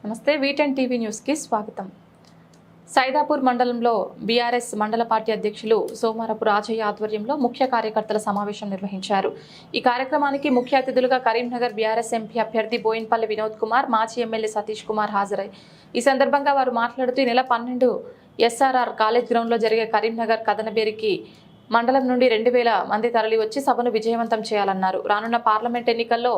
నమస్తే వీటెన్ టీవీ న్యూస్కి స్వాగతం. సైదాపూర్ మండలంలో బీఆర్ఎస్ మండల పార్టీ అధ్యక్షులు సోమారపు రాజయ్య ఆధ్వర్యంలో ముఖ్య కార్యకర్తల సమావేశం నిర్వహించారు. ఈ కార్యక్రమానికి ముఖ్య అతిథులుగా కరీంనగర్ బీఆర్ఎస్ ఎంపీ అభ్యర్థి బోయిన్పల్లి వినోద్ కుమార్, మాజీ ఎమ్మెల్యే సతీష్ కుమార్ హాజరై ఈ సందర్భంగా వారు మాట్లాడుతూ ఈ నెల 12 ఎస్ఆర్ఆర్ కాలేజ్ గ్రౌండ్లో జరిగే కరీంనగర్ కథనబేరికి మండలం నుండి 2000 మంది తరలి వచ్చి సభను విజయవంతం చేయాలన్నారు. రానున్న పార్లమెంట్ ఎన్నికల్లో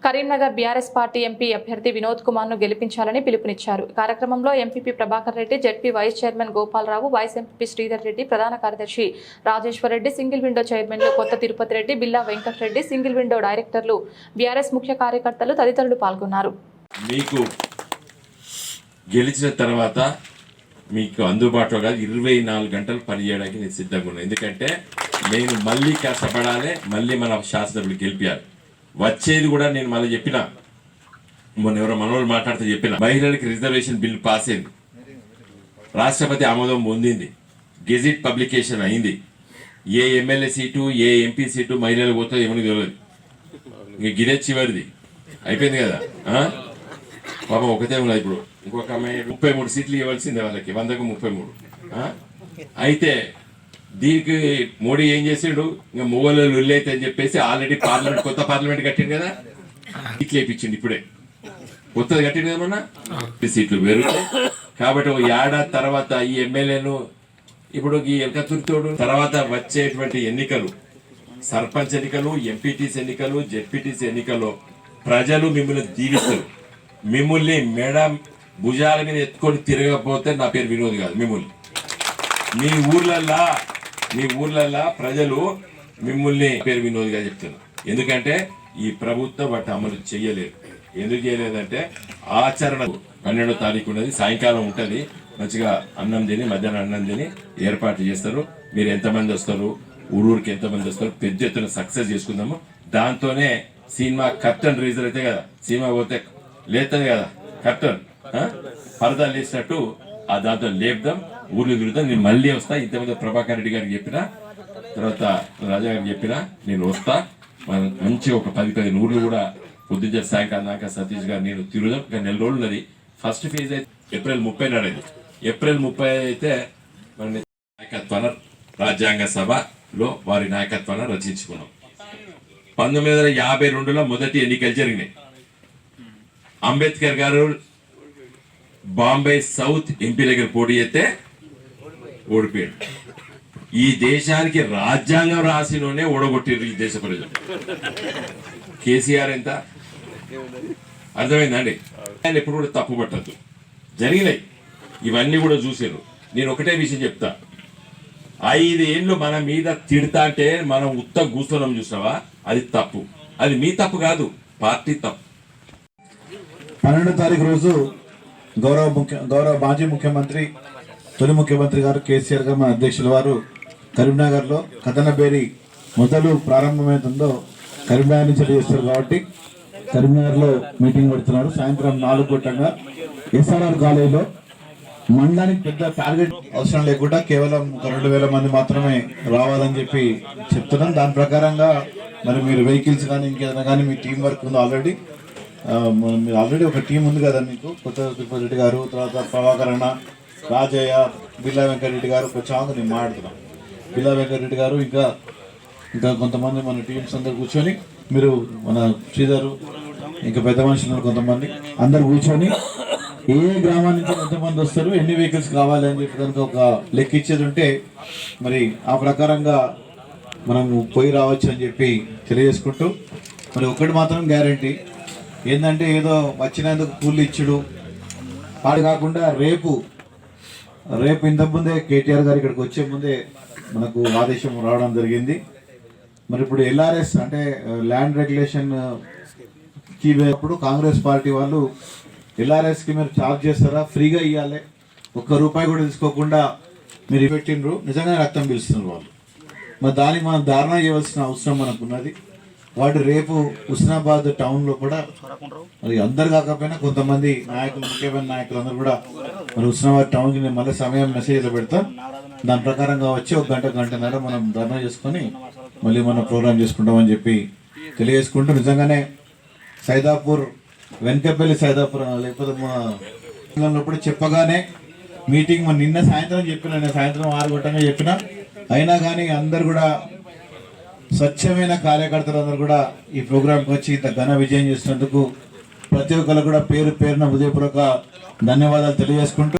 కరీంనగర్ బీఆర్ఎస్ పార్టీ ఎంపీ అభ్యర్థి వినోద్ కుమార్ను గెలిపించాలని పిలుపునిచ్చారు. కార్యక్రమంలో MPP Prabhakar Reddy, ZP vice chairman Gopalarao, vice MP Sridhar Reddy, ప్రధాన కార్యదర్శి రాజేశ్వర్ రెడ్డి, సింగిల్ విండో చైర్మన్లు కొత్త తిరుపతి రెడ్డి, బిల్లా వెంకటరెడ్డి, సింగిల్ విండో డైరెక్టర్లు, బీఆర్ఎస్ ముఖ్య కార్యకర్తలు తదితరులు పాల్గొన్నారు. మీకు గెలిచిన తర్వాత మీకు అందుబాటులో కాదు 24 గంటలు పనిచేయడానికి నేను సిద్ధంగా ఉన్నాను. ఎందుకంటే నేను మళ్ళీ కష్టపడాలి, మళ్ళీ మన శాసనసభ్యులు గెలిపించాలి. వచ్చేది కూడా నేను మళ్ళీ చెప్పిన, మొన్న ఎవరో మనోళ్ళు మాట్లాడితే చెప్పిన, మహిళలకి రిజర్వేషన్ బిల్ పాస్ అయింది, రాష్ట్రపతి ఆమోదం పొందింది, గెజిట్ పబ్లికేషన్ అయింది. ఏ ఎమ్మెల్యే సీటు ఏ ఎంపీ సీటు మహిళలు పోతే ఏమని తెలియదు. ఇంక గిరే చివరిది అయిపోయింది కదా. పాపం ఒకటే ఉన్నది. ఇప్పుడు ఇంకొక అమ్మాయి 33 సీట్లు ఇవ్వాల్సిందే వాళ్ళకి, 100కు 33. అయితే దీనికి మోడీ ఏం చేసాడు, ఇంకా మొగలు అయితే అని చెప్పేసి ఆల్రెడీ పార్లమెంట్, కొత్త పార్లమెంట్ కట్టింది కదా, సీట్లు వేయించింది. ఇప్పుడే కొత్తది కట్టింది కదా మొన్న, సీట్లు పెరుగుతాయి. కాబట్టి ఒక ఏడాది తర్వాత ఈ ఎమ్మెల్యేను ఇప్పుడు ఈ ఎల్కతుర్తోడు తర్వాత వచ్చేటువంటి ఎన్నికలు, సర్పంచ్ ఎన్నికలు, ఎంపీటీసీ ఎన్నికలు, జెడ్పీటీసీ ఎన్నికల్లో ప్రజలు మిమ్మల్ని దీవిస్తారు. మిమ్మల్ని మేడం భుజాల మీద ఎత్తుకొని తిరగకపోతే నా పేరు వినోద్ కాదు. మిమ్మల్ని మీ ఊర్లల్లా ప్రజలు మిమ్మల్ని పేరు వినోద్ గా చెప్తున్నారు. ఎందుకంటే ఈ ప్రభుత్వం వాటి అమలు చేయలేదు. ఎందుకు చేయలేదంటే ఆచరణ 12వ తారీఖు ఉన్నది, సాయంకాలం ఉంటుంది. మంచిగా అన్నం తిని, మధ్యాహ్నం అన్నం తిని ఏర్పాటు చేస్తారు. మీరు ఎంతమంది వస్తారు, ఊరూరికి ఎంతమంది వస్తారు, పెద్ద ఎత్తున సక్సెస్ చేసుకుందాము. దాంతోనే సినిమా కర్టన్ రిలీజ్ అయితే కదా, సినిమా పోతే లేతుంది కదా కర్టన్, పరదా లేచినట్టు ఆ దాంతో లేపుదాం, ఊర్లు తిరుగుతాం. నేను మళ్ళీ వస్తా. ఇంతమంది ప్రభాకర్ రెడ్డి గారికి చెప్పినా, తర్వాత రాజా గారికి చెప్పినా, నేను వస్తా. మంచి ఒక 10-15 ఊర్లు కూడా పొద్దున్న సాయంకాలం దాకా సతీష్ గారు నేను తిరుగుదాం. ఇంకా 4 రోజులు ఉన్నది. ఫస్ట్ ఫేజ్ అయితే ఏప్రిల్ 30 నాడైంది. ఏప్రిల్ 30 అయితే మన నాయకత్వాన రాజ్యాంగ సభలో వారి నాయకత్వాన్ని రచించుకున్నాం. 1952లో మొదటి ఎన్నికలు జరిగినాయి. అంబేద్కర్ గారు బాంబే సౌత్ ఎంపీ దగ్గర పోటీ చేస్తే ఓడిపోయాడు. ఈ దేశానికి రాజ్యాంగం రాసినోనే ఓడగొట్టారు ఈ దేశ ప్రజలు. కేసీఆర్ ఎంత అర్థమైందండి. ఆయన ఎప్పుడు కూడా తప్పు పట్టద్దు. జరిగినాయి ఇవన్నీ కూడా చూసారు. నేను ఒకటే విషయం చెప్తా, 5 ఏళ్ళు మన మీద తిడతా అంటే మనం ఉత్త కూర్చున్నాం చూసావా, అది తప్పు. అది మీ తప్పు కాదు, పార్టీ తప్పు. 12వ తారీఖు రోజు గౌరవ మాజీ ముఖ్యమంత్రి, తొలి ముఖ్యమంత్రి గారు కేసీఆర్ గారు, మన అధ్యక్షుల వారు కరీంనగర్లో కథనబేరి మొదలు ప్రారంభమవుతుందో కరీంనగర్ నుంచి చేస్తారు. కాబట్టి కరీంనగర్లో మీటింగ్ పెడుతున్నారు. సాయంత్రం 4 గంటలుగా ఎస్ఆర్ఆర్ కాలేజీలో మండలానికి పెద్ద టార్గెట్ అవసరం లేకుండా కేవలం 2000 మంది మాత్రమే రావాలని చెప్పి చెప్తున్నాం. దాని ప్రకారంగా మరి మీరు వెహికల్స్ కానీ ఇంకేదైనా కానీ మీ టీం వర్క్ ఉందో ఆల్రెడీ ఒక టీం ఉంది కదా మీకు. కొత్త తిరుపతి రెడ్డి గారు, తర్వాత ప్రభాకర్ అన్న, రాజయ్య, బిల్లా వెంకటరెడ్డి గారు, కొంచెం నేను మాట్లాడుతున్నాం. బిల్లా వెంకటరెడ్డి గారు ఇంకా కొంతమంది మన టీమ్స్ అందరు కూర్చొని, మీరు మన శ్రీధరు, ఇంకా పెద్ద మనుషులు కొంతమంది అందరు కూర్చొని ఏ గ్రామాల నుంచి ఎంతమంది వస్తారు, ఎన్ని వెహికల్స్ కావాలి అని చెప్పి కనుక ఒక లెక్క ఇచ్చేది ఉంటే మరి ఆ ప్రకారంగా మనం పోయి రావచ్చు అని చెప్పి తెలియజేసుకుంటూ, మరి ఒకటి మాత్రం గ్యారంటీ ఏంటంటే ఏదో వచ్చినందుకు కూలి ఇచ్చుడు పాడు కాకుండా రేపు ఇంతకుముందే కేటీఆర్ గారు ఇక్కడికి వచ్చే ముందే మనకు ఆదేశం రావడం జరిగింది. మరి ఇప్పుడు ఎల్ఆర్ఎస్ అంటే ల్యాండ్ రెగ్యులేషన్ కి అప్పుడు కాంగ్రెస్ పార్టీ వాళ్ళు ఎల్ఆర్ఎస్కి మీరు ఛార్జ్ చేస్తారా, ఫ్రీగా ఇవ్వాలి, ₹1 కూడా తీసుకోకుండా మీరు పెట్టినరు, నిజంగా రక్తం పీలుస్తున్నారు వాళ్ళు. మరి దానికి మనం ధారణ చేయవలసిన అవసరం మనకు ఉన్నది. వాటి రేపు హుస్నాబాద్ టౌన్లో కూడా మరి అందరు కాకపోయినా కొంతమంది నాయకులు, ముఖ్యమైన నాయకులు అందరూ కూడా మరి హుస్నాబాద్ టౌన్కి నేను మళ్ళీ సమయం మెసేజ్లో పెడతాం. దాని ప్రకారంగా వచ్చి 1 గంటన్నర మనం ధర్నా చేసుకొని మళ్ళీ మనం ప్రోగ్రామ్ చేసుకుంటామని చెప్పి తెలియజేసుకుంటూ, నిజంగానే సైదాపూర్ వెనకపల్లి సైదాపురం లేకపోతే ఇప్పుడు చెప్పగానే మీటింగ్ నిన్న సాయంత్రం చెప్పిన, నేను సాయంత్రం 6 గంటగా చెప్పిన, అయినా కానీ అందరు కూడా స్వచ్ఛమైన కార్యకర్తలు అందరూ కూడా ఈ ప్రోగ్రాంకి వచ్చి ఇంత ఘన విజయం చేసినందుకు ప్రతి ఒక్కరు కూడా పేరు పేరున హృదయపూర్వక ధన్యవాదాలు తెలియజేసుకుంటూ